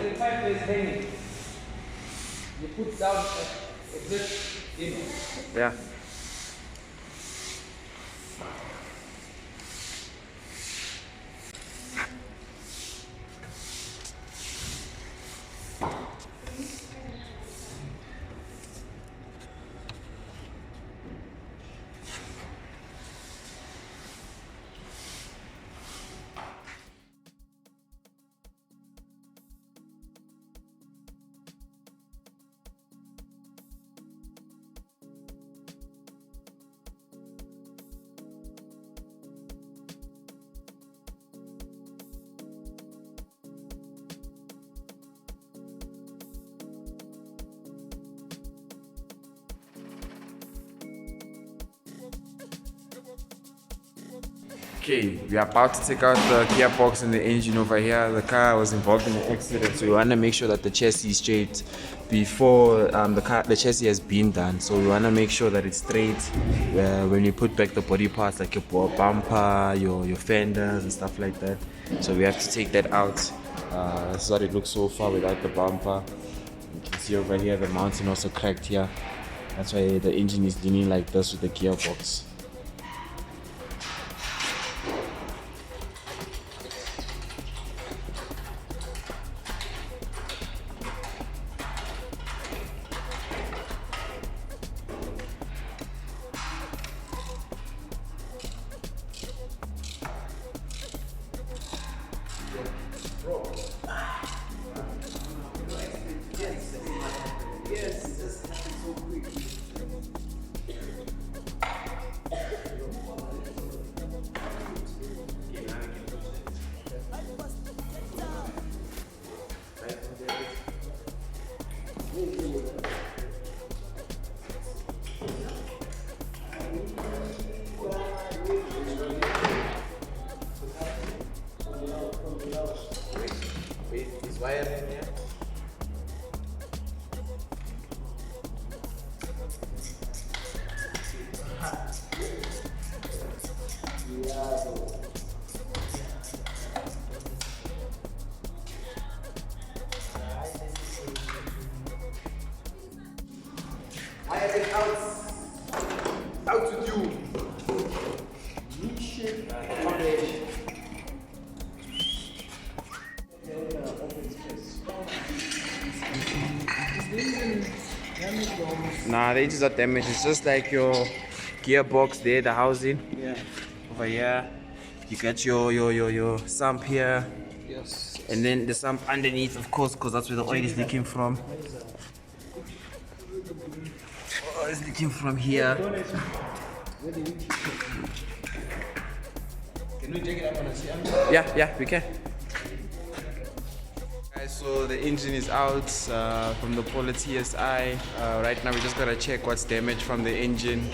the pipe is hanging. You put down this, Yeah. Okay, we are about to take out the gearbox and the engine over here. The car was involved in an accident, so we want to make sure that the chassis is straight before the chassis has been done. So we want to make sure that it's straight when you put back the body parts, like your bumper, your fenders and stuff like that. So we have to take that out. This is what it looks so far without the bumper. You can see over here the mountain also cracked here. That's why the engine is leaning like this with the gearbox. Out with you. Nah, the engines are damaged. It's just like your gearbox there, the housing. Yeah. Over here, you got your sump here. Yes. And then the sump underneath, of course, because that's where the oil is leaking from. Oh, it's leaking from here. Can we take it up on a CM? Yeah, we can. Guys, so the engine is out from the Polo TSI. Right now we just gotta check what's damaged from the engine,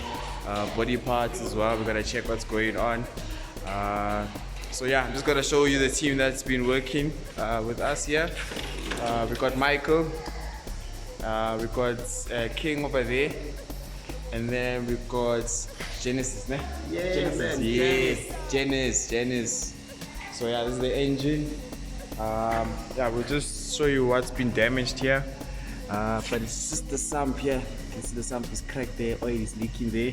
body parts as well. We gotta check what's going on. So yeah, I'm just gonna show you the team that's been working with us here. We got Michael, we got King over there, and then we got Genesis, ne? Genesis. So yeah, this is the engine. Yeah, we'll just show you what's been damaged here. But it's just the sump here. You can see the sump is cracked there, oil is leaking there.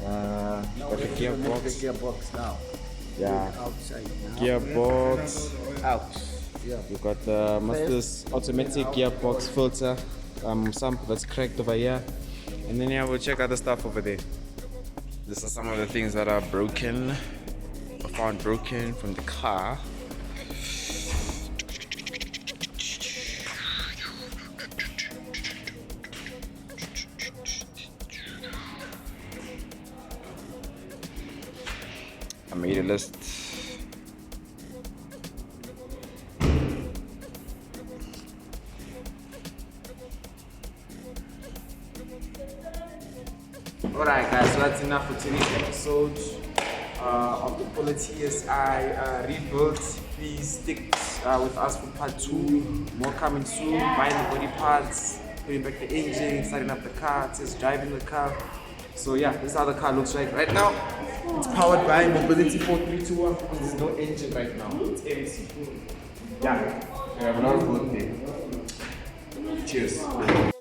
Got the gearbox. The gearbox now. Yeah. Outside now. Gearbox. Out. Yeah. We've got the master's automatic gearbox filter. Sump that's cracked over here. And then yeah, we'll check other stuff over there. These are some of the things that are broken, or found broken from the car. I made a list. Alright guys, so that's enough for today's episode of the Polo TSI rebuild. Please stick with us for part 2. More coming soon. Buying the body parts, putting back the engine, starting up the car, test driving the car. So yeah, this is how the car looks like right now. It's powered by Mobility 4321 because there's no engine right now. It's empty. Yeah. Have a nice birthday. Cheers.